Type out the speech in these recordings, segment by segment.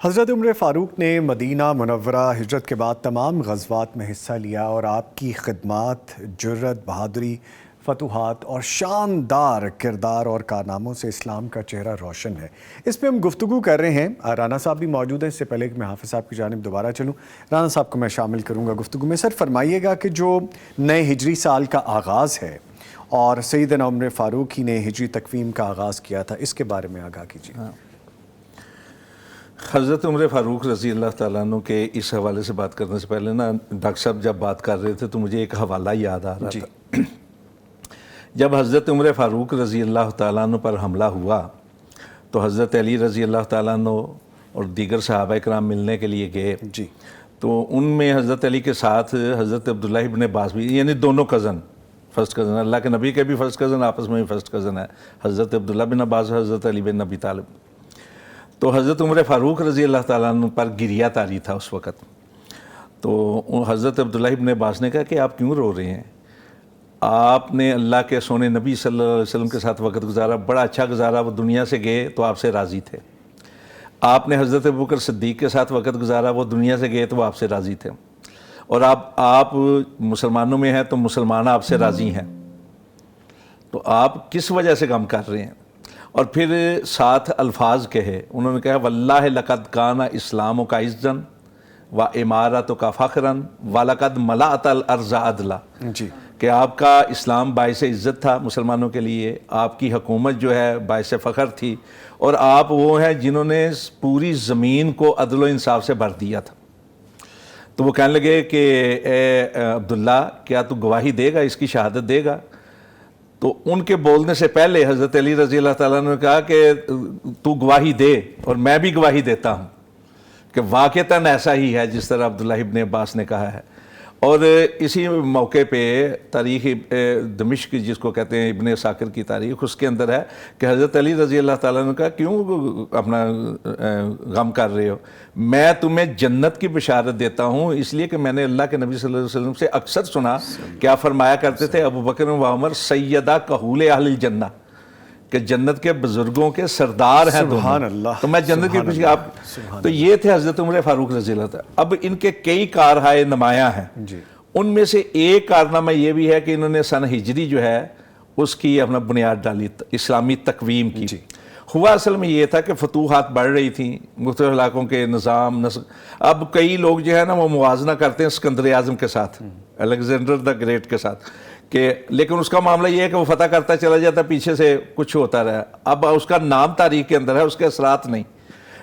حضرت عمر فاروق نے مدینہ منورہ ہجرت کے بعد تمام غزوات میں حصہ لیا اور آپ کی خدمات، جرأت، بہادری، فتوحات اور شاندار کردار اور کارناموں سے اسلام کا چہرہ روشن ہے۔ اس پہ ہم گفتگو کر رہے ہیں۔ رانا صاحب بھی موجود ہیں۔ اس سے پہلے کہ میں حافظ صاحب کی جانب دوبارہ چلوں، رانا صاحب کو میں شامل کروں گا گفتگو میں۔ سر فرمائیے گا کہ جو نئے ہجری سال کا آغاز ہے اور سیدنا عمر فاروق ہی نے ہجری تقویم کا آغاز کیا تھا، اس کے بارے میں آگاہ کیجیے۔ حضرت عمر فاروق رضی اللہ تعالیٰ عنہ کے اس حوالے سے بات کرنے سے پہلے ڈاکٹر صاحب جب بات کر رہے تھے تو مجھے ایک حوالہ یاد آ رہا تھا۔ جب حضرت عمر فاروق رضی اللہ تعالیٰ عنہ پر حملہ ہوا تو حضرت علی رضی اللہ تعالیٰ عنہ اور دیگر صحابہ کرام ملنے کے لیے گئے، تو ان میں حضرت علی کے ساتھ حضرت عبداللہ ابن عباس بھی، یعنی دونوں کزن، فرسٹ کزن، اللہ کے نبی کے بھی فرسٹ کزن، آپس میں بھی فرسٹ کزن ہے، حضرت عبداللہ بن عباس، حضرت علی بن ابی طالب۔ تو حضرت عمر فاروق رضی اللہ تعالیٰ عنہ پر گریہ طاری تھا اس وقت۔ تو حضرت عبداللہ ابن عباس نے کہا کہ آپ کیوں رو رہے ہیں؟ آپ نے اللہ کے سونے نبی صلی اللہ علیہ وسلم کے ساتھ وقت گزارا، بڑا اچھا گزارا، وہ دنیا سے گئے تو آپ سے راضی تھے۔ آپ نے حضرت ابوبکر صدیق کے ساتھ وقت گزارا، وہ دنیا سے گئے تو وہ آپ سے راضی تھے، اور آپ مسلمانوں میں ہیں تو مسلمان آپ سے راضی ہیں، تو آپ کس وجہ سے غم کر رہے ہیں؟ اور پھر ساتھ الفاظ کہے، انہوں نے کہا واللہ لقد کان اسلام کا عزن و امارت کا فخرن ولقد ملأت الارض عدلا، کہ آپ کا اسلام باعث عزت تھا مسلمانوں کے لیے، آپ کی حکومت جو ہے باعث فخر تھی، اور آپ وہ ہیں جنہوں نے پوری زمین کو عدل و انصاف سے بھر دیا تھا۔ تو وہ کہنے لگے کہ اے عبداللہ، کیا تو گواہی دے گا، اس کی شہادت دے گا؟ تو ان کے بولنے سے پہلے حضرت علی رضی اللہ تعالیٰ نے کہا کہ تو گواہی دے اور میں بھی گواہی دیتا ہوں کہ واقعتاً ایسا ہی ہے جس طرح عبداللہ ابن عباس نے کہا ہے۔ اور اسی موقع پہ تاریخ دمشق جس کو کہتے ہیں ابن عساکر کی تاریخ، اس کے اندر ہے کہ حضرت علی رضی اللہ تعالیٰ نے کہا کیوں اپنا غم کر رہے ہو؟ میں تمہیں جنت کی بشارت دیتا ہوں، اس لیے کہ میں نے اللہ کے نبی صلی اللہ علیہ وسلم سے اکثر سنا، کیا فرمایا کرتے تھے ابو بکر و عمر سیدہ کہول اہل الجنہ، کہ جنت کے بزرگوں کے سردار ہیں سبحان اللہ، تو میں جنت کی خوشی آپ، تو یہ تھے حضرت عمر فاروق رضی اللہ تعالیٰ۔ اب ان کے کئی کارہائے نمایاں ہیں، ان میں سے ایک کارنامہ یہ بھی ہے کہ انہوں نے سن ہجری جو ہے اس کی اپنا بنیاد ڈالی، اسلامی تقویم کی۔ ہوا اصل میں یہ تھا کہ فتوحات بڑھ رہی تھیں، مختلف علاقوں کے نظام اب کئی لوگ جو ہے نا وہ موازنہ کرتے ہیں اسکندر اعظم کے ساتھ، الیگزینڈر دا گریٹ کے ساتھ، کہ لیکن اس کا معاملہ یہ ہے کہ وہ فتح کرتا چلا جاتا، پیچھے سے کچھ ہوتا رہا، اب اس کا نام تاریخ کے اندر ہے، اس کے اثرات نہیں۔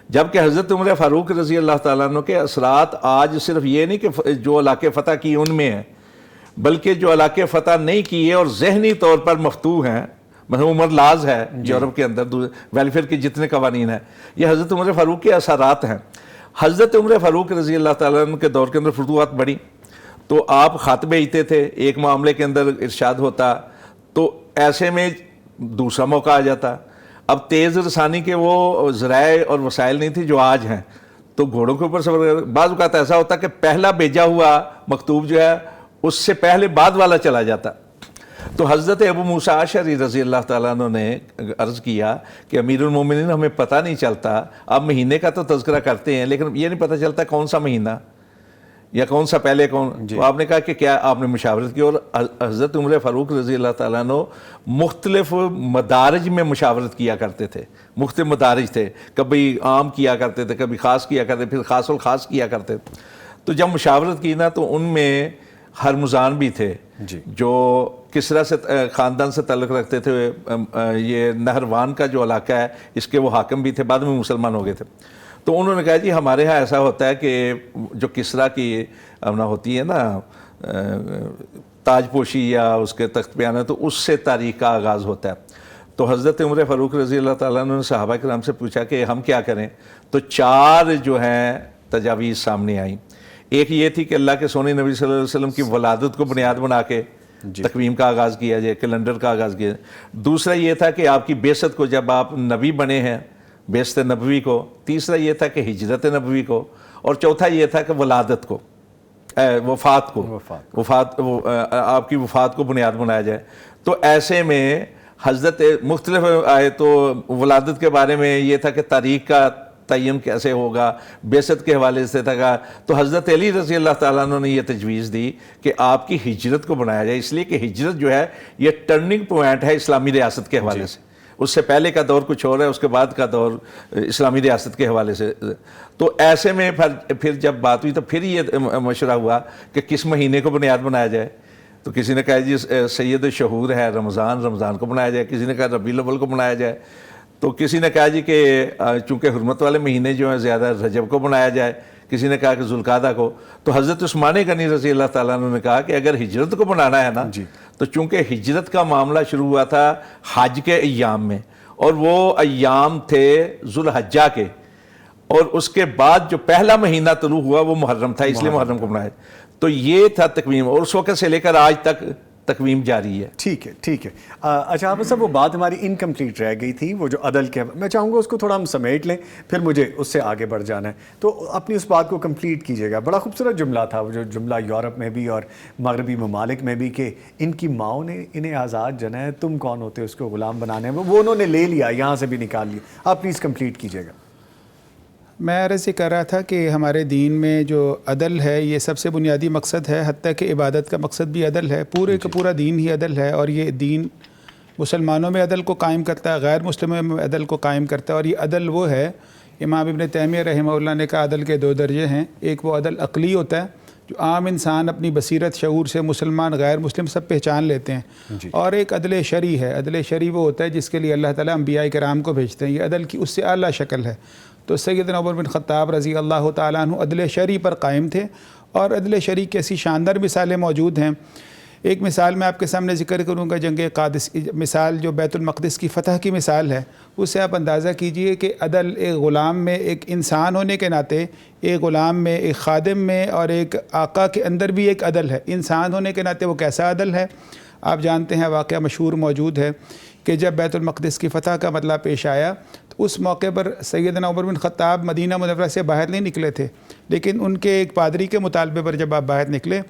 جبکہ حضرت عمر فاروق رضی اللہ تعالیٰ عنہ کے اثرات آج صرف یہ نہیں کہ جو علاقے فتح کی ان میں ہیں، بلکہ جو علاقے فتح نہیں کیے اور ذہنی طور پر مفتوح ہیں، مثلا عمر لاز ہے یورپ کے اندر، ویلفیئر کے جتنے قوانین ہیں، یہ حضرت عمر فاروق کے اثرات ہیں۔ حضرت عمر فاروق رضی اللہ تعالیٰ عنہ کے دور کے اندر فتوحات بڑھی، تو آپ خط بھیجتے تھے، ایک معاملے کے اندر ارشاد ہوتا تو ایسے میں دوسرا موقع آ جاتا۔ اب تیز رسانی کے وہ ذرائع اور وسائل نہیں تھے جو آج ہیں، تو گھوڑوں کے اوپر سفر، بعض اوقات ایسا ہوتا کہ پہلا بھیجا ہوا مکتوب جو ہے اس سے پہلے بعد والا چلا جاتا۔ تو حضرت ابو موسیٰ اشعری رضی اللہ تعالیٰ عنہ نے عرض کیا کہ امیر المومنین ہمیں پتہ نہیں چلتا، آپ مہینے کا تو تذکرہ کرتے ہیں لیکن یہ نہیں پتہ چلتا کون سا مہینہ یا کون سا پہلے کون، تو آپ نے کہا کہ کیا آپ نے مشاورت کی، اور حضرت عمر فاروق رضی اللہ تعالیٰ عنہ مختلف مدارج میں مشاورت کیا کرتے تھے، مختلف مدارج تھے، کبھی عام کیا کرتے تھے، کبھی خاص کیا کرتے، پھر خاص الخاص کیا کرتے تھے۔ تو جب مشاورت کی نا تو ان میں ہرمزان بھی تھے جو کسرا سے خاندان سے تعلق رکھتے تھے، یہ نہروان کا جو علاقہ ہے اس کے وہ حاکم بھی تھے، بعد میں مسلمان ہو گئے تھے۔ تو انہوں نے کہا جی ہمارے ہاں ایسا ہوتا ہے کہ جو کسرا کی اپنا ہوتی ہے نا تاج پوشی یا اس کے تخت پہ آنا، تو اس سے تاریخ کا آغاز ہوتا ہے۔ تو حضرت عمر فاروق رضی اللہ تعالیٰ عنہ نے صحابہ کرام سے پوچھا کہ ہم کیا کریں، تو 4 جو ہیں تجاویز سامنے آئیں۔ ایک یہ تھی کہ اللہ کے سونے نبی صلی اللہ علیہ وسلم کی ولادت کو بنیاد بنا کے تقویم کا آغاز کیا جائے، کیلنڈر کا آغاز کیا جائے۔ دوسرا یہ تھا کہ آپ کی بعثت کو، جب آپ نبی بنے ہیں، بعثت نبوی کو۔ تیسرا یہ تھا کہ ہجرت نبوی کو، اور چوتھا یہ تھا کہ ولادت کو، وفات کو، آپ کی وفات کو بنیاد بنایا جائے۔ تو ایسے میں حضرت مختلف آئے تو ولادت کے بارے میں یہ تھا کہ تاریخ کا تعین کیسے ہوگا، بعثت کے حوالے سے تھا۔ تو حضرت علی رضی اللہ تعالیٰ عنہ نے یہ تجویز دی کہ آپ کی ہجرت کو بنایا جائے، اس لیے کہ ہجرت جو ہے یہ ٹرننگ پوائنٹ ہے اسلامی ریاست کے حوالے سے۔ اس سے پہلے کا دور کچھ اور ہے، اس کے بعد کا دور اسلامی ریاست کے حوالے سے۔ تو ایسے میں پھر جب بات ہوئی تو پھر یہ مشورہ ہوا کہ کس مہینے کو بنیاد بنایا جائے۔ تو کسی نے کہا جی سید الشہور ہے رمضان کو بنایا جائے، کسی نے کہا ربیع الاول کو بنایا جائے، تو کسی نے کہا جی کہ چونکہ حرمت والے مہینے جو ہیں زیادہ رجب کو بنایا جائے، کسی نے کہا کہ ذوالقعدہ کو۔ تو حضرت عثمان غنی رضی اللہ تعالیٰ عنہ نے کہا کہ اگر ہجرت کو بنانا ہے نا، تو چونکہ ہجرت کا معاملہ شروع ہوا تھا حج کے ایام میں، اور وہ ایام تھے ذوالحجہ کے، اور اس کے بعد جو پہلا مہینہ طلوع ہوا وہ محرم تھا، اس لیے محرم کو بنایا۔ تو یہ تھا تقویم، اور اس وقت سے لے کر آج تک تقویم جاری ہے۔ ٹھیک ہے۔ اچھا آپ صاحب، وہ بات ہماری انکمپلیٹ رہ گئی تھی، وہ جو عدل کے، میں چاہوں گا اس کو تھوڑا ہم سمیٹ لیں، پھر مجھے اس سے آگے بڑھ جانا ہے، تو اپنی اس بات کو کمپلیٹ کیجیے گا۔ بڑا خوبصورت جملہ تھا وہ جو جملہ یورپ میں بھی اور مغربی ممالک میں بھی، کہ ان کی ماؤں نے انہیں آزاد جنا ہے، تم کون ہوتے اس کو غلام بنانے میں، وہ انہوں نے لے لیا، یہاں سے بھی نکال لیا۔ آپ پلیز کمپلیٹ کیجیے گا۔ میں عرض یہ کر رہا تھا کہ ہمارے دین میں جو عدل ہے یہ سب سے بنیادی مقصد ہے، حتیٰ کہ عبادت کا مقصد بھی عدل ہے، پورے کا پورا دین ہی عدل ہے، اور یہ دین مسلمانوں میں عدل کو قائم کرتا ہے، غیر مسلموں میں عدل کو قائم کرتا ہے، اور یہ عدل وہ ہے، امام ابن تیمیہ رحمہ اللہ نے کہا عدل کے 2 درجے ہیں۔ ایک وہ عدل عقلی ہوتا ہے جو عام انسان اپنی بصیرت شعور سے مسلمان غیر مسلم سب پہچان لیتے ہیں، اور ایک عدل شرعی ہے۔ عدل شرعی وہ ہوتا ہے جس کے لیے اللہ تعالیٰ انبیاء کرام کو بھیجتے ہیں، یہ عدل کی اس سے اعلیٰ شکل ہے۔ تو سیدنا عمر بن خطاب رضی اللہ تعالیٰ عنہ عدل شرعی پر قائم تھے، اور عدل شرعی کی ایسی شاندار مثالیں موجود ہیں۔ ایک مثال میں آپ کے سامنے ذکر کروں گا، جنگ قادسیہ، مثال جو بیت المقدس کی فتح کی مثال ہے، اس سے آپ اندازہ کیجئے کہ عدل ایک غلام میں، ایک انسان ہونے کے ناطے ایک غلام میں، ایک خادم میں، اور ایک آقا کے اندر بھی ایک عدل ہے۔ انسان ہونے کے ناطے وہ کیسا عدل ہے؟ آپ جانتے ہیں، واقعہ مشہور موجود ہے کہ جب بیت المقدس کی فتح کا مسئلہ پیش آیا تو اس موقع پر سیدنا عمر بن خطاب مدینہ منورہ سے باہر نہیں نکلے تھے، لیکن ان کے ایک پادری کے مطالبے پر جب آپ باہر نکلے،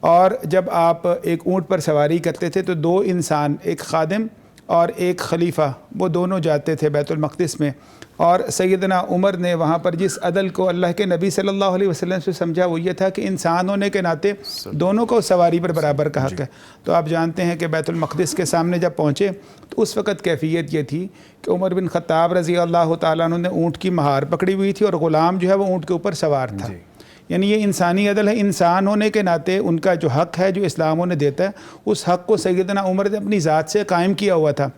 اور جب آپ ایک اونٹ پر سواری کرتے تھے تو 2 انسان، ایک خادم اور ایک خلیفہ، وہ دونوں جاتے تھے بیت المقدس میں، اور سیدنا عمر نے وہاں پر جس عدل کو اللہ کے نبی صلی اللہ علیہ وسلم سے سمجھا وہ یہ تھا کہ انسان ہونے کے ناطے دونوں کو سواری پر برابر کا حق ہے۔ تو آپ جانتے ہیں کہ بیت المقدس کے سامنے جب پہنچے تو اس وقت کیفیت یہ تھی کہ عمر بن خطاب رضی اللہ تعالیٰ عنہ نے اونٹ کی مہار پکڑی ہوئی تھی، اور غلام جو ہے وہ اونٹ کے اوپر سوار تھا۔ یعنی یہ انسانی عدل ہے، انسان ہونے کے ناطے ان کا جو حق ہے جو اسلام انہیں دیتا ہے، اس حق کو سیدنا عمر نے اپنی ذات سے قائم کیا ہوا تھا۔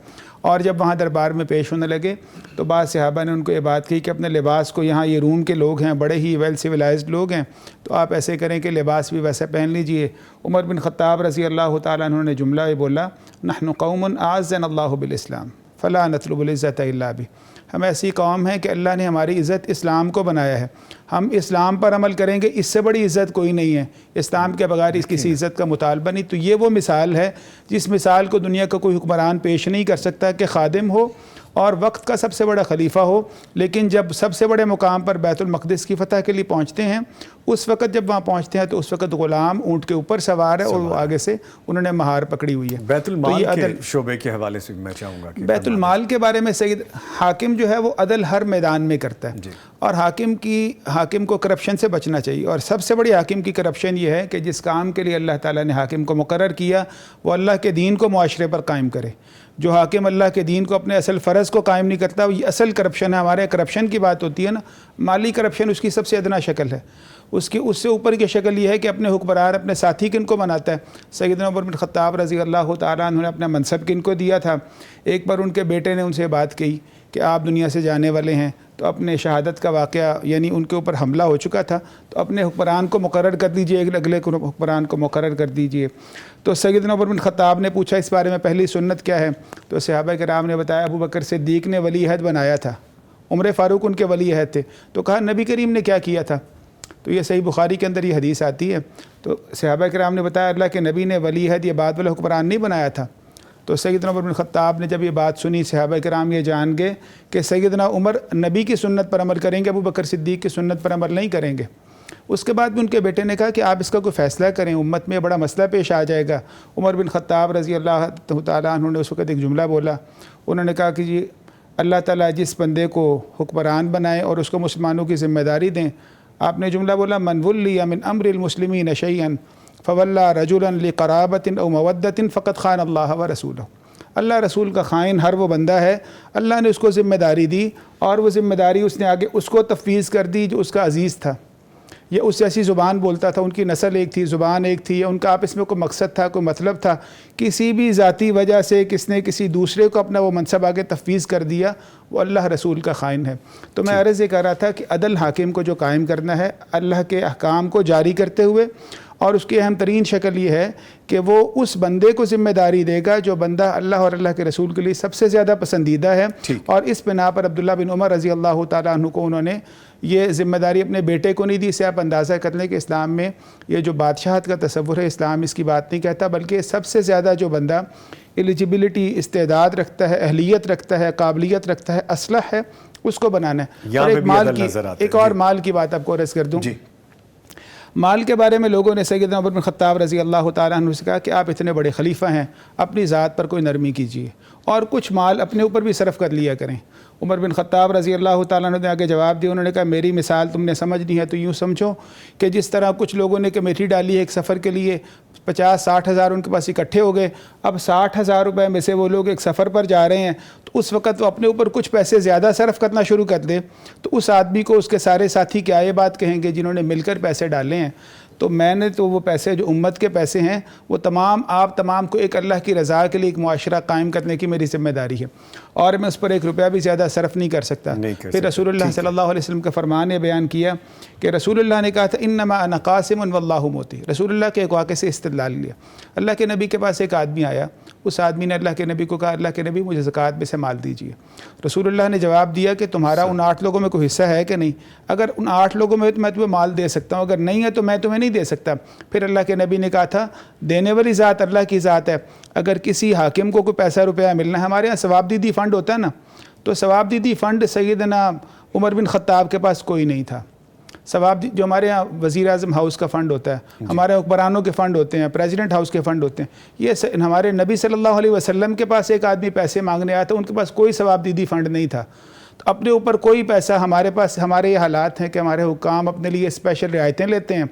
اور جب وہاں دربار میں پیش ہونے لگے تو بعض صحابہ نے ان کو یہ بات کہی کہ اپنے لباس کو، یہاں یہ روم کے لوگ ہیں، بڑے ہی ویل سیولائزڈ لوگ ہیں، تو آپ ایسے کریں کہ لباس بھی ویسا پہن لیجئے۔ عمر بن خطاب رضی اللہ تعالیٰ عنہ نے جملہ یہ بولا، نحن قوم اعزنا اللہ بالاسلام فلا نطلب العزت الا بہ، ہم ایسی قوم ہیں کہ اللہ نے ہماری عزت اسلام کو بنایا ہے، ہم اسلام پر عمل کریں گے، اس سے بڑی عزت کوئی نہیں ہے، اسلام کے بغیر اس کسی عزت کا مطالبہ نہیں۔ تو یہ وہ مثال ہے جس مثال کو دنیا کا کوئی حکمران پیش نہیں کر سکتا، کہ خادم ہو اور وقت کا سب سے بڑا خلیفہ ہو، لیکن جب سب سے بڑے مقام پر بیت المقدس کی فتح کے لیے پہنچتے ہیں، اس وقت جب وہاں پہنچتے ہیں تو اس وقت غلام اونٹ کے اوپر سوار ہے، اور وہ آگے سے انہوں نے مہار پکڑی ہوئی ہے۔ بیت المال کے شعبے کے حوالے سے میں چاہوں گا کہ بیت المال کے بارے میں سید حاکم جو ہے وہ عدل ہر میدان میں کرتا ہے، اور حاکم کو کرپشن سے بچنا چاہیے، اور سب سے بڑی حاکم کی کرپشن یہ ہے کہ جس کام کے لیے اللہ تعالیٰ نے حاکم کو مقرر کیا وہ اللہ کے دین کو معاشرے پر قائم کرے۔ جو حاکم اللہ کے دین کو اپنے اصل فرض کو قائم نہیں کرتا، یہ اصل کرپشن ہے۔ ہمارے کرپشن کی بات ہوتی ہے نا، مالی کرپشن اس کی سب سے ادنا شکل ہے، اس سے اوپر کی شکل یہ ہے کہ اپنے حکمران، اپنے ساتھی کن کو بناتا ہے۔ سیدنا عمر بن خطاب رضی اللہ تعالیٰ عنہ نے اپنا منصب کن کو دیا تھا؟ ایک بار ان کے بیٹے نے ان سے بات کہی کہ آپ دنیا سے جانے والے ہیں، تو اپنے شہادت کا واقعہ، یعنی ان کے اوپر حملہ ہو چکا تھا، تو اپنے حکمران کو مقرر کر دیجئے، اگلے حکمران کو مقرر کر دیجئے۔ تو سیدنا عمر بن خطاب نے پوچھا اس بارے میں پہلی سنت کیا ہے؟ تو صحابہ کرام نے بتایا ابو بکر صدیق نے ولی عہد بنایا تھا، عمر فاروق ان کے ولی عہد تھے۔ تو کہا نبی کریم نے کیا کیا تھا؟ تو یہ صحیح بخاری کے اندر یہ حدیث آتی ہے. تو صحابہ کرام نے بتایا اللہ کے نبی نے ولی عہد یہ بات والا حکمران نہیں بنایا تھا. تو سیدنا عمر بن خطاب نے جب یہ بات سنی صحابہ کرام یہ جان گئے کہ سیدنا عمر نبی کی سنت پر عمل کریں گے, ابو بکر صدیق کی سنت پر عمل نہیں کریں گے. اس کے بعد بھی ان کے بیٹے نے کہا کہ آپ اس کا کوئی فیصلہ کریں, امت میں بڑا مسئلہ پیش آ جائے گا. عمر بن خطاب رضی اللہ تعالیٰ عنہ نے اس وقت ایک جملہ بولا. انہوں نے کہا کہ جی اللہ تعالیٰ جس بندے کو حکمران بنائے اور اس کو مسلمانوں کی ذمہ داری دیں. آپ نے جملہ بولا من ولی من امر المسلمین شیئا فولا رجلا لقرابۃ او مودۃ فقد خان اللہ ورسولہ. اللہ رسول کا خائن ہر وہ بندہ ہے, اللہ نے اس کو ذمہ داری دی اور وہ ذمہ داری اس نے آگے اس کو تفویض کر دی جو اس کا عزیز تھا. یہ اس جیسی زبان بولتا تھا, ان کی نسل ایک تھی, زبان ایک تھی, یا ان کا آپس میں کوئی مقصد تھا, کوئی مطلب تھا. کسی بھی ذاتی وجہ سے کس نے کسی دوسرے کو اپنا وہ منصب آگے تفویض کر دیا, وہ اللہ رسول کا خائن ہے. تو میں عرض یہ کر رہا تھا کہ عدل حاکم کو جو قائم کرنا ہے اللہ کے احکام کو جاری کرتے ہوئے, اور اس کی اہم ترین شکل یہ ہے کہ وہ اس بندے کو ذمہ داری دے گا جو بندہ اللہ اور اللہ کے رسول کے لیے سب سے زیادہ پسندیدہ ہے. اور اس بنا پر عبداللہ بن عمر رضی اللہ تعالیٰ عنہ کو انہوں نے یہ ذمہ داری اپنے بیٹے کو نہیں دی. اسے آپ اندازہ کر لیں کہ اسلام میں یہ جو بادشاہت کا تصور ہے, اسلام اس کی بات نہیں کہتا, بلکہ سب سے زیادہ جو بندہ ایلیجیبلٹی, استعداد رکھتا ہے, اہلیت رکھتا ہے, قابلیت رکھتا ہے, اصلح ہے, اس کو بنانا ہے. اور ایک اور مال کی بات آپ کو عرض کر دوں. مال کے بارے میں لوگوں نے سیدنا عمر بن خطاب رضی اللہ تعالیٰ عنہ سے کہا کہ آپ اتنے بڑے خلیفہ ہیں, اپنی ذات پر کوئی نرمی کیجیے اور کچھ مال اپنے اوپر بھی صرف کر لیا کریں. عمر بن خطاب رضی اللہ تعالیٰ عنہ نے آگے جواب دیا. انہوں نے کہا میری مثال تم نے سمجھنی ہے تو یوں سمجھو کہ جس طرح کچھ لوگوں نے کمیٹی ڈالی ہے ایک سفر کے لیے, 50-60 ہزار ان کے پاس اکٹھے ہو گئے. اب 60,000 روپے میں سے وہ لوگ ایک سفر پر جا رہے ہیں, تو اس وقت وہ اپنے اوپر کچھ پیسے زیادہ صرف کرنا شروع کر دے, تو اس آدمی کو اس کے سارے ساتھی کیا یہ بات کہیں گے جنہوں نے مل کر پیسے ڈالے ہیں. تو میں نے تو وہ پیسے جو امت کے پیسے ہیں وہ تمام آپ تمام کو ایک اللہ کی رضا کے لیے ایک معاشرہ قائم کرنے کی میری ذمہ داری ہے, اور میں اس پر 1 روپیہ بھی زیادہ صرف نہیں کر سکتا. پھر رسول اللہ صلی اللہ علیہ وسلم کا فرمان نے بیان کیا کہ رسول اللہ نے کہا تھا انما انا قاسم واللہ موتی. رسول اللہ کے ایک واقعے سے استدلال لیا. اللہ کے نبی کے پاس ایک آدمی آیا, اس آدمی نے اللہ کے نبی کو کہا اللہ کے نبی مجھے زکوٰۃ میں سے مال دیجیے. رسول اللہ نے جواب دیا کہ تمہارا ان 8 لوگوں میں کوئی حصہ ہے کہ نہیں؟ اگر ان 8 لوگوں میں تو میں تمہیں مال دے سکتا ہوں, اگر نہیں ہے تو میں تمہیں نہیں دے سکتا. پھر اللہ کے نبی نے کہا تھا دینے والی ذات اللہ کی ذات ہے. اگر کسی حاکم کو کوئی پیسہ روپیہ ملنا ہے, ہمارے یہاں ثواب دیدی فنڈ ہوتا ہے نا, تو ثواب دیدی فنڈ سیدنا عمر بن خطاب کے پاس کوئی نہیں تھا. ثواب جو ہمارے یہاں وزیر اعظم ہاؤس کا فنڈ ہوتا ہے, ہمارے حکمرانوں کے فنڈ ہوتے ہیں, پریزیڈنٹ ہاؤس کے فنڈ ہوتے ہیں, یہ ہمارے نبی صلی اللہ علیہ وسلم کے پاس ایک آدمی پیسے مانگنے آیا تھا, ان کے پاس کوئی ثواب دیدی فنڈ نہیں تھا. تو اپنے اوپر کوئی پیسہ, ہمارے پاس ہمارے یہ حالات ہیں کہ ہمارے حکام اپنے لیے اسپیشل رعایتیں لیتے ہیں,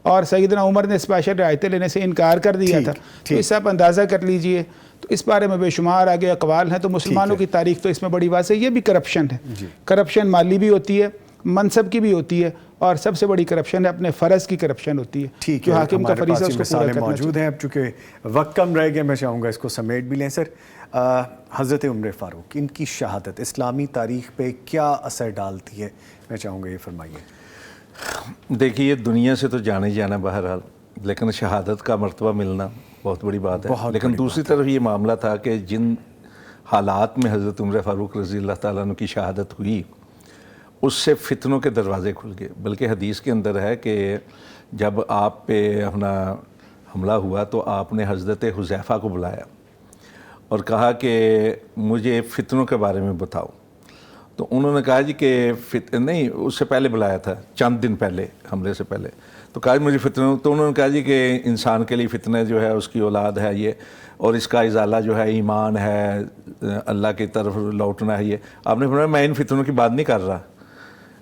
اور سیدنا عمر نے اسپیشل رعایتیں لینے سے انکار کر دیا تھا. تو اس سے آپ اندازہ کر لیجئے. تو اس بارے میں بے شمار آگے اقوال ہیں. تو مسلمانوں کی تاریخ تو اس میں بڑی واضح ہے. یہ بھی کرپشن ہے, کرپشن مالی بھی ہوتی ہے, منصب کی بھی ہوتی ہے, اور سب سے بڑی کرپشن ہے اپنے فرض کی کرپشن ہوتی ہے جو حاکم کا فریضہ اس کو پورا کرنا موجود ہیں. اب چونکہ وقت کم رہ گیا, میں چاہوں گا اس کو سمیٹ بھی لیں. سر, حضرت عمر فاروق, ان کی شہادت اسلامی تاریخ پہ کیا اثر ڈالتی ہے, میں چاہوں گا یہ فرمائیے. دیکھیے دنیا سے تو جانے جانا بہرحال, لیکن شہادت کا مرتبہ ملنا بہت بڑی بات ہے. لیکن دوسری طرف یہ معاملہ تھا کہ جن حالات میں حضرت عمر فاروق رضی اللہ تعالیٰ عنہ کی شہادت ہوئی, اس سے فتنوں کے دروازے کھل گئے. بلکہ حدیث کے اندر ہے کہ جب آپ پہ اپنا حملہ ہوا تو آپ نے حضرت حذیفہ کو بلایا اور کہا کہ مجھے فتنوں کے بارے میں بتاؤ. تو انہوں نے کہا جی کہ نہیں, اس سے پہلے بلایا تھا, چند دن پہلے حملے سے پہلے. تو کہا مجھے فتنوں, تو انہوں نے کہا جی کہ انسان کے لیے فتنہ جو ہے اس کی اولاد ہے یہ, اور اس کا ازالہ جو ہے ایمان ہے, اللہ کی طرف لوٹنا ہے یہ. آپ نے فرمایا میں ان فتنوں کی بات نہیں کر رہا,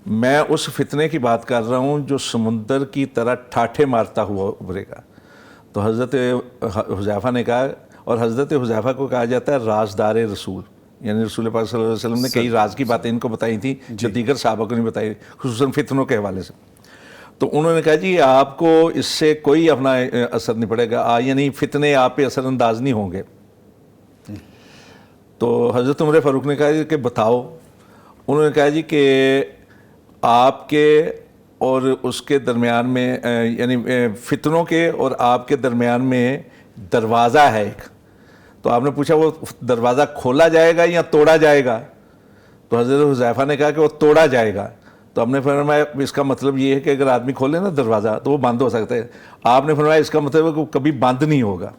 میں اس فتنے کی بات کر رہا ہوں جو سمندر کی طرح ٹھاٹھے مارتا ہوا ابھرے گا. تو حضرت حذیفہ نے کہا, اور حضرت حذیفہ کو کہا جاتا ہے رازدار رسول, یعنی رسول پاک صلی اللہ علیہ وسلم نے کئی راز کی باتیں ان کو بتائی تھیں جو دیگر صحابہ کو نہیں بتائی, خصوصاً فتنوں کے حوالے سے. تو انہوں نے کہا جی آپ کو اس سے کوئی اپنا اثر نہیں پڑے گا, یعنی فتنے آپ پہ اثر انداز نہیں ہوں گے. تو حضرت عمر فاروق نے کہا کہ بتاؤ. انہوں نے کہا جی کہ آپ کے اور اس کے درمیان میں, یعنی فتنوں کے اور آپ کے درمیان میں دروازہ ہے ایک. تو آپ نے پوچھا وہ دروازہ کھولا جائے گا یا توڑا جائے گا؟ تو حضرت حذیفہ نے کہا کہ وہ توڑا جائے گا. تو ہم نے فرمایا اس کا مطلب یہ ہے کہ اگر آدمی کھولے نا دروازہ تو وہ بند ہو سکتا ہے. آپ نے فرمایا اس کا مطلب ہے کہ وہ کبھی بند نہیں ہوگا.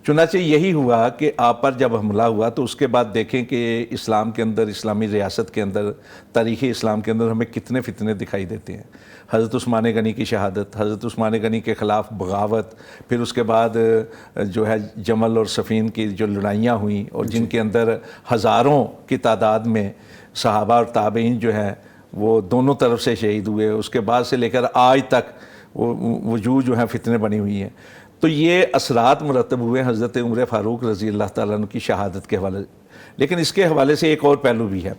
چنانچہ یہی ہوا کہ آپ پر جب حملہ ہوا تو اس کے بعد دیکھیں کہ اسلام کے اندر، اسلامی ریاست کے اندر، تاریخ اسلام کے اندر ہمیں کتنے فتنے دکھائی دیتے ہیں. حضرت عثمان غنی کی شہادت، حضرت عثمان غنی کے خلاف بغاوت، پھر اس کے بعد جو ہے جمل اور صفین کی جو لڑائیاں ہوئیں اور جن کے اندر ہزاروں کی تعداد میں صحابہ اور تابعین جو ہیں وہ دونوں طرف سے شہید ہوئے. اس کے بعد سے لے کر آج تک وہ وجوہ جو ہیں فتنے بنی ہوئی ہیں. تو یہ اثرات مرتب ہوئے حضرت عمر فاروق رضی اللہ تعالیٰ عنہ کی شہادت کے حوالے سے. لیکن اس کے حوالے سے ایک اور پہلو بھی ہے.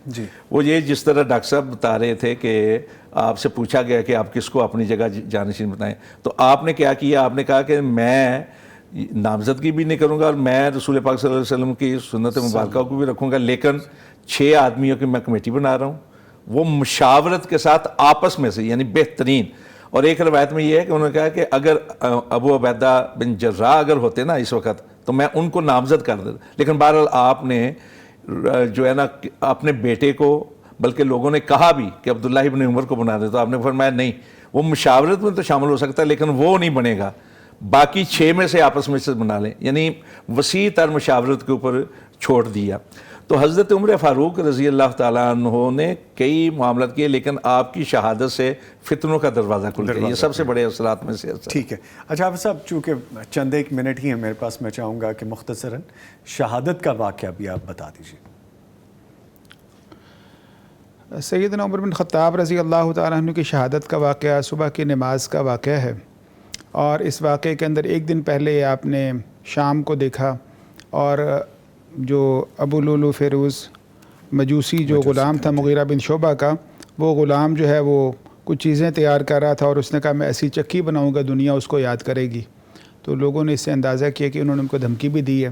وہ یہ جس طرح ڈاکٹر صاحب بتا رہے تھے کہ آپ سے پوچھا گیا کہ آپ کس کو اپنی جگہ جانشین بتائیں، تو آپ نے کیا کیا؟ آپ نے کہا کہ میں نامزدگی بھی نہیں کروں گا اور میں رسول پاک صلی اللہ علیہ وسلم کی سنت مبارکہ کو بھی رکھوں گا، لیکن 6 آدمیوں کی میں کمیٹی بنا رہا ہوں، وہ مشاورت کے ساتھ آپس میں سے، یعنی بہترین. اور ایک روایت میں یہ ہے کہ انہوں نے کہا کہ اگر ابو عبیدہ بن جراح اگر ہوتے نا اس وقت تو میں ان کو نامزد کر دیتا. لیکن بہرحال آپ نے جو ہے نا اپنے بیٹے کو، بلکہ لوگوں نے کہا بھی کہ عبداللہ ابن عمر کو بنا دے، تو آپ نے فرمایا نہیں، وہ مشاورت میں تو شامل ہو سکتا ہے لیکن وہ نہیں بنے گا، باقی 6 میں سے آپس میں سے بنا لیں. یعنی وسیع تر مشاورت کے اوپر چھوڑ دیا. تو حضرت عمر فاروق رضی اللہ تعالیٰ عنہ نے کئی معاملات کیے، لیکن آپ کی شہادت سے فتنوں کا دروازہ کھل گیا. یہ سب سے بڑے اثرات میں سے اثر. ٹھیک ہے. اچھا حافظ صاحب، چونکہ چند ایک منٹ ہی ہیں میرے پاس، میں چاہوں گا کہ مختصراً شہادت کا واقعہ بھی آپ بتا دیجیے. سیدنا عمر بن خطاب رضی اللہ تعالیٰ عنہ کی شہادت کا واقعہ صبح کی نماز کا واقعہ ہے. اور اس واقعے کے اندر ایک دن پہلے آپ نے شام کو دیکھا اور جو ابو لولو فیروز مجوسی جو غلام تھا مغیرہ بن شعبہ کا، وہ غلام جو ہے وہ کچھ چیزیں تیار کر رہا تھا اور اس نے کہا میں ایسی چکی بناؤں گا دنیا اس کو یاد کرے گی. تو لوگوں نے اس سے اندازہ کیا کہ انہوں نے ان کو دھمکی بھی دی ہے.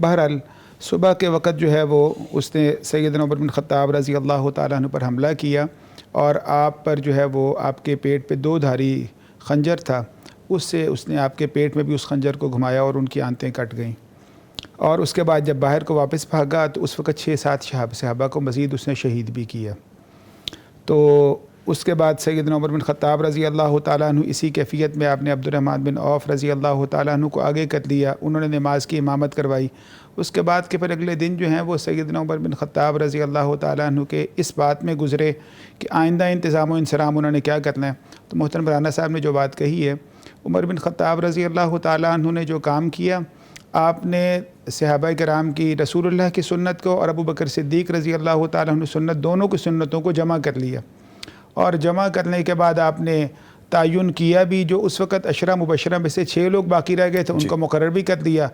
بہرحال صبح کے وقت جو ہے وہ اس نے سیدنا عمر بن خطاب رضی اللہ تعالیٰ عنہ پر حملہ کیا اور آپ پر جو ہے وہ آپ کے پیٹ پہ 2 دھاری خنجر تھا، اس نے آپ کے پیٹ میں بھی اس خنجر کو گھمایا اور ان کی آنتیں کٹ گئیں. اور اس کے بعد جب باہر کو واپس بھاگا تو اس وقت 6-7 صحابہ کو مزید اس نے شہید بھی کیا. تو اس کے بعد سیدنا عمر بن خطاب رضی اللہ تعالیٰ عنہ اسی کیفیت میں آپ نے عبد الرحمن بن عوف رضی اللہ تعالیٰ عنہ کو آگے کر دیا، انہوں نے نماز کی امامت کروائی. اس کے بعد کے پھر اگلے دن جو ہیں وہ سیدنا عمر بن خطاب رضی اللہ تعالیٰ عنہ کے اس بات میں گزرے کہ آئندہ انتظام و انصرام انہوں نے کیا کرنا ہے. تو محترم رانا صاحب نے جو بات کہی ہے، عمر بن خطاب رضی اللہ تعالیٰ عنہ نے جو کام کیا، آپ نے صحابہ کرام کی، رسول اللہ کی سنت کو اور ابو بکر صدیق رضی اللہ تعالیٰ عنہ سنت، دونوں کی سنتوں کو جمع کر لیا. اور جمع کرنے کے بعد آپ نے تعین کیا بھی، جو اس وقت 10 مبشرہ میں سے 6 لوگ باقی رہ گئے تھے ان کو مقرر بھی کر دیا،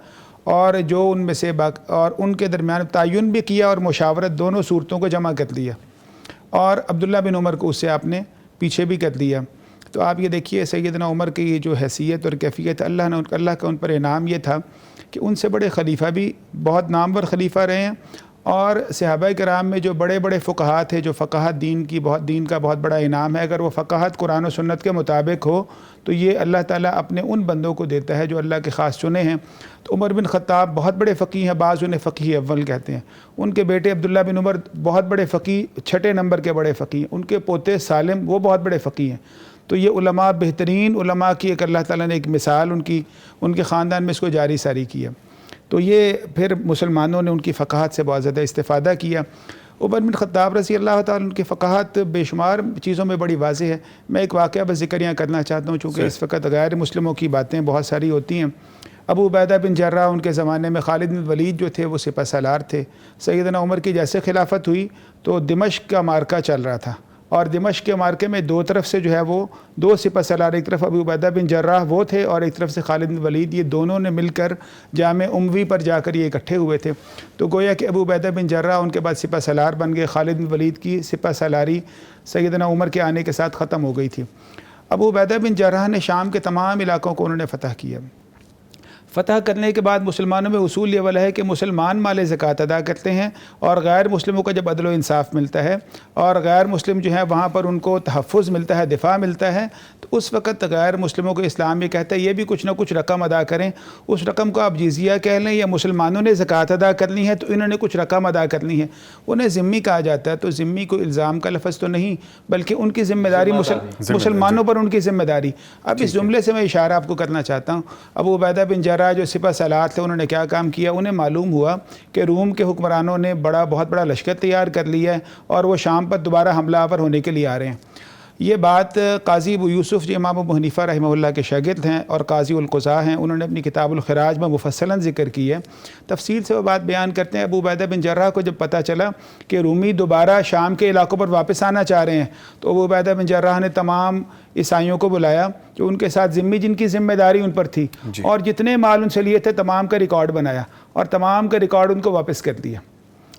اور جو ان میں سے اور ان کے درمیان تعین بھی کیا اور مشاورت، دونوں صورتوں کو جمع کر لیا. اور عبداللہ بن عمر کو اس سے آپ نے پیچھے بھی کر دیا. تو آپ یہ دیکھیے سیدنا عمر کی جو حیثیت اور کیفیت، اللہ کا ان پر انعام یہ تھا کہ ان سے بڑے خلیفہ بھی، بہت نامور خلیفہ رہے ہیں. اور صحابہ کرام میں جو بڑے بڑے فقہات تھے، جو فقاہت دین کا بہت بڑا انعام ہے، اگر وہ فقاہت قرآن و سنت کے مطابق ہو تو یہ اللہ تعالیٰ اپنے ان بندوں کو دیتا ہے جو اللہ کے خاص چنے ہیں. تو عمر بن خطاب بہت بڑے فقیہ ہیں، بعض انہیں فقیہ اول کہتے ہیں. ان کے بیٹے عبداللہ بن عمر بہت بڑے فقیہ، 6 نمبر کے بڑے فقیہ. ان کے پوتے سالم وہ بہت بڑے فقیہ ہیں. تو یہ علماء، بہترین علماء کی ایک اللہ تعالیٰ نے ایک مثال ان کے خاندان میں اس کو جاری ساری کیا. تو یہ پھر مسلمانوں نے ان کی فقاہت سے بہت زیادہ استفادہ کیا. عمر بن خطاب رضی اللہ تعالیٰ ان کی فقاہت بے شمار چیزوں میں بڑی واضح ہے. میں ایک واقعہ بس ذکر یہاں کرنا چاہتا ہوں چونکہ اس وقت غیر مسلموں کی باتیں بہت ساری ہوتی ہیں. ابو عبیدہ بن جراح ان کے زمانے میں، خالد بن ولید جو تھے وہ سپہ سالار تھے. سیدنا عمر کی جیسے خلافت ہوئی تو دمشق کا مارکہ چل رہا تھا، اور دمشق کے مارکے میں 2 طرف سے جو ہے وہ 2 سپہ سالار، ایک طرف ابو عبیدہ بن جراح وہ تھے اور ایک طرف سے خالد بن ولید. یہ دونوں نے مل کر جامع اموی پر جا کر یہ اکٹھے ہوئے تھے. تو گویا کہ ابو عبیدہ بن جراح ان کے بعد سپہ سالار بن گئے. خالد بن ولید کی سپہ سالاری سیدنا عمر کے آنے کے ساتھ ختم ہو گئی تھی. ابو عبیدہ بن جراح نے شام کے تمام علاقوں کو انہوں نے فتح کیا. فتح کرنے کے بعد مسلمانوں میں اصول یہ والا ہے کہ مسلمان مال زکوٰۃ ادا کرتے ہیں، اور غیر مسلموں کا جب عدل و انصاف ملتا ہے اور غیر مسلم جو ہیں وہاں پر ان کو تحفظ ملتا ہے، دفاع ملتا ہے، تو اس وقت غیر مسلموں کو اسلام یہ کہتا ہے یہ بھی کچھ نہ کچھ رقم ادا کریں، اس رقم کو آپ جزیہ کہہ لیں، یا مسلمانوں نے زکوٰۃ ادا کرنی ہے تو انہوں نے کچھ رقم ادا کرنی ہے، انہیں ذمہ کہا جاتا ہے۔ تو ذمہ کو الزام کا لفظ تو نہیں، بلکہ ان کی ذمہ داری مسلمانوں پر ان کی ذمہ داری۔ اب اس جملے سے میں اشارہ آپ کو کرنا چاہتا ہوں، ابو عبیدہ بن جراح جو سپہ سالار تھے انہوں نے کیا کام کیا، انہیں معلوم ہوا کہ روم کے حکمرانوں نے بہت بڑا لشکر تیار کر لیا ہے اور وہ شام پر دوبارہ حملہ آور ہونے کے لیے آ رہے ہیں۔ یہ بات قاضی ابو یوسف جو امام ابو حنیفہ رحمہ اللہ کے شاگرد ہیں اور قاضی القضاء ہیں، انہوں نے اپنی کتاب الخراج میں مفصلاً ذکر کی ہے، تفصیل سے وہ بات بیان کرتے ہیں۔ ابو عبیدہ بن جراح کو جب پتہ چلا کہ رومی دوبارہ شام کے علاقوں پر واپس آنا چاہ رہے ہیں تو ابو عبیدہ بن جراح نے تمام عیسائیوں کو بلایا جو ان کے ساتھ ذمہ جن کی ذمہ داری ان پر تھی، اور جتنے مال ان سے لیے تھے تمام کا ریکارڈ بنایا اور تمام کا ریکارڈ ان کو واپس کر دیا،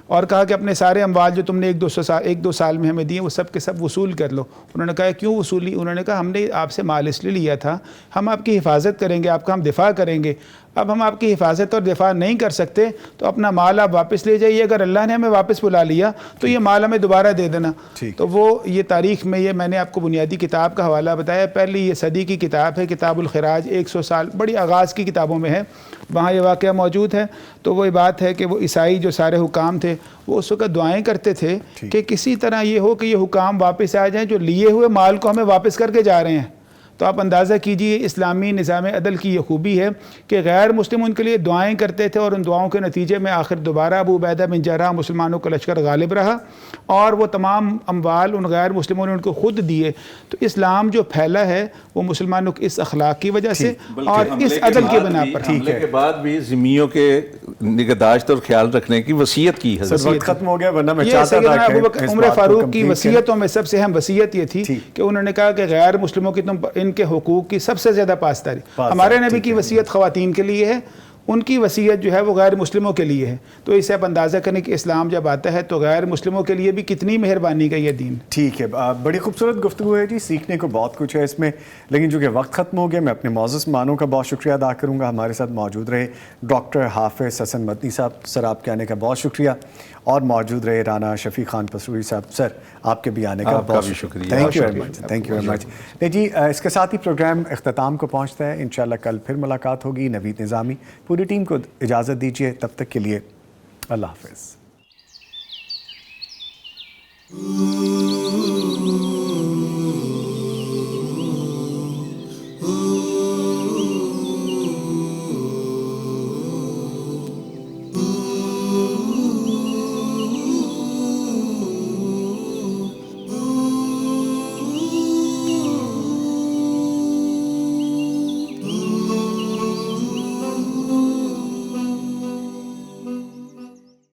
اور کہا کہ اپنے سارے اموال جو تم نے ایک دو سال میں ہمیں دیے وہ سب کے سب وصول کر لو۔ انہوں نے کہا کیوں وصولی؟ انہوں نے کہا ہم نے آپ سے مال اس لیے لیا تھا، ہم آپ کی حفاظت کریں گے، آپ کا ہم دفاع کریں گے، اب ہم آپ کی حفاظت اور دفاع نہیں کر سکتے تو اپنا مال آپ واپس لے جائیے، اگر اللہ نے ہمیں واپس بلا لیا تو یہ مال ہمیں دوبارہ دے دینا۔ تو وہ یہ تاریخ میں، یہ میں نے آپ کو بنیادی کتاب کا حوالہ بتایا، پہلی یہ صدی کی کتاب ہے کتاب الخراج، 100 سال بڑی آغاز کی کتابوں میں ہے، وہاں یہ واقعہ موجود ہے۔ تو وہ بات ہے کہ وہ عیسائی جو سارے حکام تھے وہ اس وقت دعائیں کرتے تھے کہ کسی طرح یہ ہو کہ یہ حکام واپس آ جائیں جو لیے ہوئے مال کو ہمیں واپس کر کے جا رہے ہیں۔ تو آپ اندازہ کیجئے اسلامی نظام عدل کی یہ خوبی ہے کہ غیر مسلم ان کے لیے دعائیں کرتے تھے، اور ان دعاؤں کے نتیجے میں آخر دوبارہ ابو عبیدہ بن جراح مسلمانوں کا لشکر غالب رہا، اور وہ تمام اموال ان غیر مسلموں نے ان کو خود دیے۔ تو اسلام جو پھیلا ہے وہ مسلمانوں کی اس اخلاق کی وجہ سے اور اس عدل کے بنا پر۔ حملے کے بعد بھی ذمیوں کے نگہداشت اور خیال رکھنے کی وصیت کی ہے۔ وقت ختم ہو گیا، ورنہ میں یہ چاہتا تھا کہ عمر فاروق کی وصیتوں میں سب سے اہم وصیت یہ تھی کہ انہوں نے کہا کہ غیر مسلموں کی تم ان کے حقوق کی سب سے زیادہ پاسداری۔ ہمارے نبی کی وصیت خواتین کے لیے ہے، ان کی وصیت جو ہے وہ غیر مسلموں کے لیے ہے۔ تو اسے آپ اندازہ کریں کہ اسلام جب آتا ہے تو غیر مسلموں کے لیے بھی کتنی مہربانی کا یہ دین۔ ٹھیک ہے، بڑی خوبصورت گفتگو ہے جی، سیکھنے کو بہت کچھ ہے اس میں، لیکن چونکہ وقت ختم ہو گیا میں اپنے معزز مہمانوں کا بہت شکریہ ادا کروں گا۔ ہمارے ساتھ موجود رہے ڈاکٹر حافظ حسن مدنی صاحب، سر آپ کے آنے کا بہت شکریہ، اور موجود رہے رانا شفیق خان پسروری صاحب، سر آپ کے بھی آنے کا بہت شکریہ۔ Thank you very much, thank you very much. جی اس کے ساتھ ہی پروگرام اختتام کو پہنچتا ہے، انشاءاللہ کل پھر ملاقات ہوگی۔ نوید نظامی، پوری ٹیم کو اجازت دیجیے، تب تک کے لیے اللہ حافظ۔